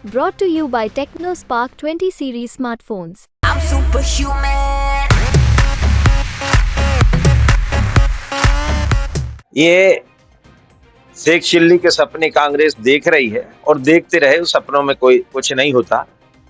Brought to you by TechnoSpark 20 series smartphones. I'm superhuman. ये Sheikh chilli के सपने कांग्रेस देख रही है और देखते रहे उस सपनों में कोई कुछ नहीं होता।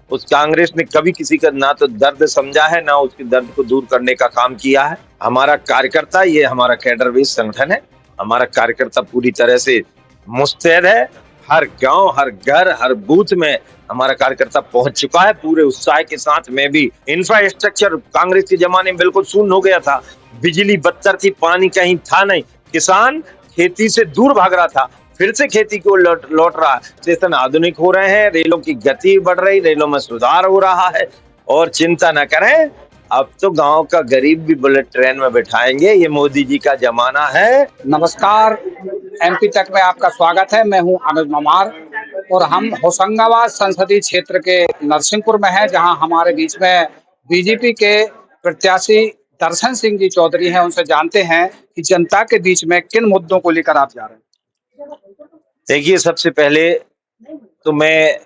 उस कांग्रेस ने कभी किसी का ना तो दर्द समझा है ना उसके दर्द को दूर करने का काम किया है। हमारा कार्यकर्ता, ये हमारा कैडर बेस्ड संगठन है, हमारा कार्यकर्ता पूरी तरह से मुस्तैद है। हर गांव, हर घर, हर बूथ में हमारा कार्यकर्ता पहुंच चुका है पूरे उत्साह के साथ। में भी इंफ्रास्ट्रक्चर कांग्रेस के जमाने में बिल्कुल शून्य हो गया था, बिजली बदतर थी, पानी कहीं था नहीं, किसान खेती से दूर भाग रहा था, फिर से खेती को लौट रहा है। स्टेशन आधुनिक हो रहे हैं, रेलों की गति बढ़ रही, रेलों में सुधार हो रहा है। और चिंता न करें, अब तो गांव का गरीब भी बुलेट ट्रेन में बिठाएंगे। ये मोदी जी का जमाना है। नमस्कार, एमपी तक में आपका स्वागत है। मैं हूं अनुज ममार और हम होशंगाबाद संसदीय क्षेत्र के नरसिंहपुर में हैं, जहां हमारे बीच में बीजेपी के प्रत्याशी दर्शन सिंह जी चौधरी हैं। उनसे जानते हैं कि जनता के बीच में किन मुद्दों को लेकर आप जा रहे हैं। देखिए, सबसे पहले तो मैं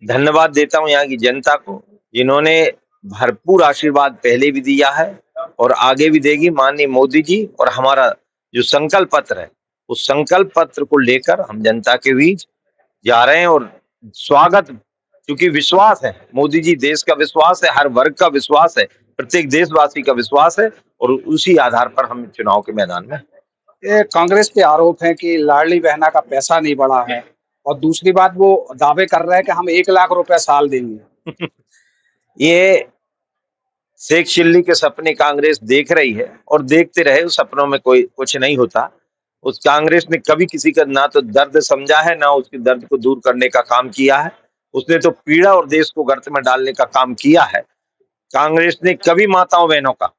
धन्यवाद देता हूं यहाँ की जनता को, जिन्होंने भरपूर आशीर्वाद पहले भी दिया है और आगे भी देगी। माननीय मोदी जी और हमारा जो संकल्प पत्र है, उस संकल्प पत्र को लेकर हम जनता के बीच जा रहे हैं। और स्वागत, क्योंकि विश्वास है, मोदी जी देश का विश्वास है, हर वर्ग का विश्वास है, प्रत्येक देशवासी का विश्वास है, और उसी आधार पर हम चुनाव के मैदान में। ये कांग्रेस के आरोप है कि लाडली बहना का पैसा नहीं बढ़ा है, और दूसरी बात वो दावे कर रहे हैं कि हम 1 लाख रुपए साल देंगे। ये शेख चिल्ली के सपने कांग्रेस देख रही है और देखते रहे उस सपनों में कोई कुछ नहीं होता। उस कांग्रेस ने कभी किसी का ना तो दर्द समझा है ना उसके दर्द को दूर करने का काम किया है। उसने तो पीड़ा और देश को गर्त में डालने का काम किया है। कांग्रेस ने कभी माताओं बहनों का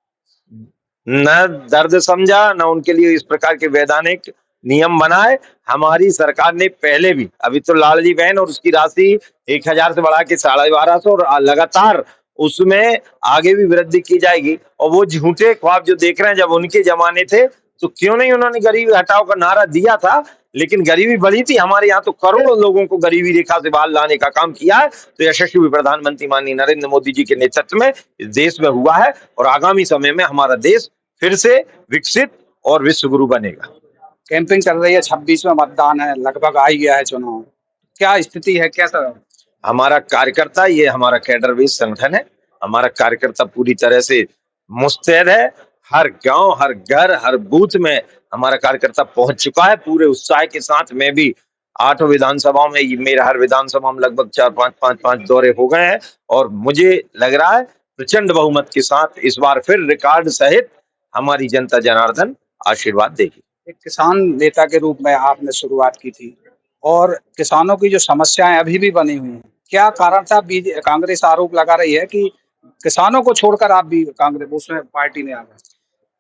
न दर्द समझा, न उनके लिए इस प्रकार के वैधानिक नियम बनाए। हमारी सरकार ने पहले भी, अभी तो लाडली बहन और उसकी राशि 1000 से बढ़ा के 1250 और लगातार उसमें आगे भी वृद्धि की जाएगी। और वो झूठे ख्वाब जो देख रहे हैं, जब उनके जमाने थे तो क्यों नहीं उन्होंने गरीबी हटाओ का नारा दिया था, लेकिन गरीबी बढ़ी थी। हमारे यहाँ तो करोड़ों लोगों को गरीबी रेखा से बाहर लाने का काम किया है। तो यशस्वी प्रधानमंत्री माननीय नरेंद्र मोदी जी के नेतृत्व में इस देश में हुआ है, और आगामी समय में हमारा देश फिर से विकसित और विश्व गुरु बनेगा। कैंपिंग चल रही है, 26 में मतदान है, लगभग आ ही गया है चुनाव। क्या स्थिति है, कैसा? हमारा कार्यकर्ता, ये हमारा कैडर बेस्ड संगठन है, हमारा कार्यकर्ता पूरी तरह से मुस्तैद है। हर गांव, हर घर, हर बूथ में हमारा कार्यकर्ता पहुंच चुका है पूरे उत्साह के साथ। में भी 8 विधानसभाओं में, मेरा हर विधानसभा में लगभग 4-5 दौरे हो गए हैं, और मुझे लग रहा है प्रचंड बहुमत के साथ इस बार फिर रिकॉर्ड सहित हमारी जनता जनार्दन आशीर्वाद देगी। एक किसान नेता के रूप में आपने शुरुआत की थी, और किसानों की जो समस्याएं अभी भी बनी हुई हैं, क्या कारण था? कांग्रेस आरोप लगा रही है कि किसानों को छोड़कर आप भी कांग्रेस उसमें पार्टी में आ गए।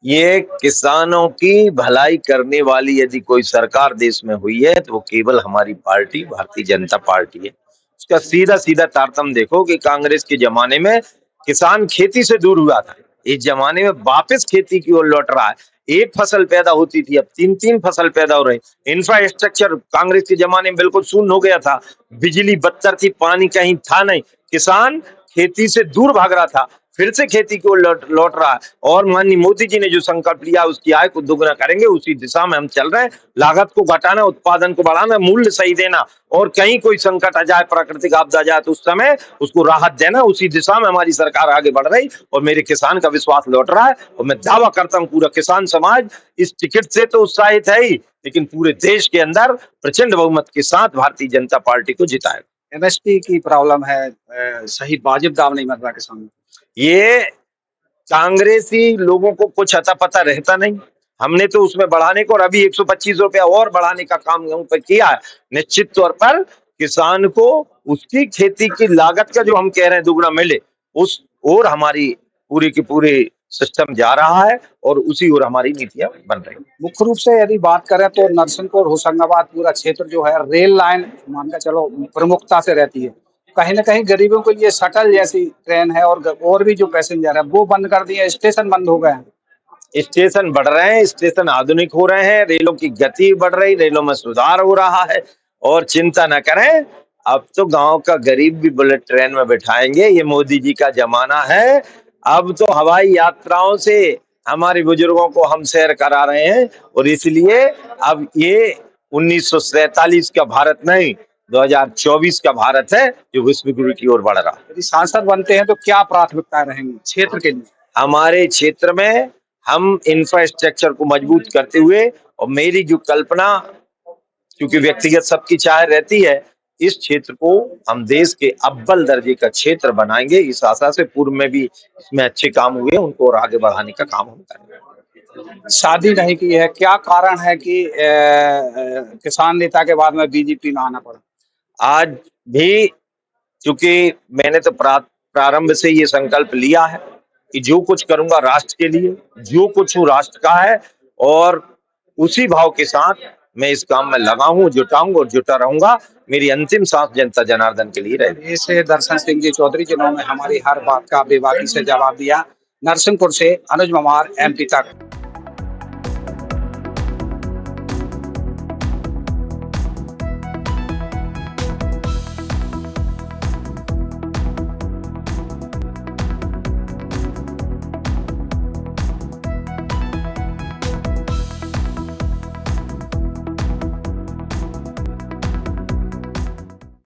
ये किसानों की भलाई करने वाली यदि कोई सरकार देश में हुई है तो वो केवल हमारी पार्टी भारतीय जनता पार्टी है। उसका सीधा सीधा तारतम्य देखो कि कांग्रेस के जमाने में किसान खेती से दूर हुआ था, इस जमाने में वापस खेती की ओर लौट रहा है। एक फसल पैदा होती थी, अब 3-3 फसल पैदा हो रही। इंफ्रास्ट्रक्चर कांग्रेस के जमाने में बिल्कुल शून्य हो गया था, बिजली बदतर थी, पानी कहीं था नहीं, किसान खेती से दूर भाग रहा था, फिर से खेती को लौट रहा है। और माननीय मोदी जी ने जो संकल्प लिया, उसकी आय को दोगुना करेंगे, उसी दिशा में हम चल रहे हैं। लागत को घटाना, उत्पादन को बढ़ाना, मूल्य सही देना, और कहीं कोई संकट आ जाए, प्राकृतिक आपदा आ जाए तो उस समय उसको राहत देना, उसी दिशा में हमारी सरकार आगे बढ़ रही। और मेरे किसान का विश्वास लौट रहा है, और मैं दावा करता हूँ पूरा किसान समाज इस टिकट से तो उत्साहित है ही, लेकिन पूरे देश के अंदर प्रचंड बहुमत के साथ भारतीय जनता पार्टी को जिताएगा। एमएसपी की प्रॉब्लम है, सही वाजिब दाम नहीं मिल रहा किसानों को। ये कांग्रेसी लोगों को कुछ अता पता रहता नहीं। हमने तो उसमें बढ़ाने को और अभी 125 रुपया और बढ़ाने का काम पर किया है। निश्चित तौर पर किसान को उसकी खेती की लागत का जो हम कह रहे हैं दुगना मिले, उस और हमारी पूरी की पूरी सिस्टम जा रहा है, और उसी ओर हमारी नीतियां बन रही हैं। मुख्य रूप से यदि बात करें तो नरसिंहपुर होशंगाबाद पूरा क्षेत्र जो है, रेल लाइन मानकर चलो प्रमुखता से रहती है। कहीं ना कहीं गरीबों के लिए शटल जैसी ट्रेन है, और भी जो पैसेंजर है वो बंद कर दिए, स्टेशन बंद हो गए हैं। स्टेशन बढ़ रहे हैं, स्टेशन आधुनिक हो रहे हैं, रेलों की गति बढ़ रही, रेलों में सुधार हो रहा है। और चिंता न करें, अब तो गांव का गरीब भी बुलेट ट्रेन में बिठाएंगे, ये मोदी जी का जमाना है। अब तो हवाई यात्राओं से हमारे बुजुर्गों को हम सैर करा रहे हैं, और इसलिए अब ये 1947 का भारत नहीं, 2024 का भारत है जो विश्व गुरु की ओर बढ़ रहा है। यदि सांसद बनते हैं तो क्या प्राथमिकताएं रहेंगी क्षेत्र के लिए? हमारे क्षेत्र में हम इंफ्रास्ट्रक्चर को मजबूत करते हुए, और मेरी जो कल्पना, क्योंकि व्यक्तिगत सबकी चाह रहती है, इस क्षेत्र को हम देश के अव्वल दर्जे का क्षेत्र बनाएंगे। इस आशा से पूर्व में भी इसमें अच्छे काम हुए, उनको और आगे बढ़ाने का काम हम करेंगे। शादी नहीं की है, क्या कारण है कि किसान नेता के बाद में बीजेपी में आना पड़ा? आज भी क्योंकि मैंने तो प्रारंभ से ये संकल्प लिया है कि जो कुछ करूंगा राष्ट्र के लिए, जो कुछ हूँ राष्ट्र का है, और उसी भाव के साथ मैं इस काम में लगा हूँ, जुटाऊंगा और जुटा रहूंगा। मेरी अंतिम सांस जनता जनार्दन के लिए रहेगी। इसे दर्शन सिंह जी चौधरी, जिन्होंने हमारी हर बात का बेबाकी से जवाब दिया। नरसिंहपुर से अनुज ममार, MP तक।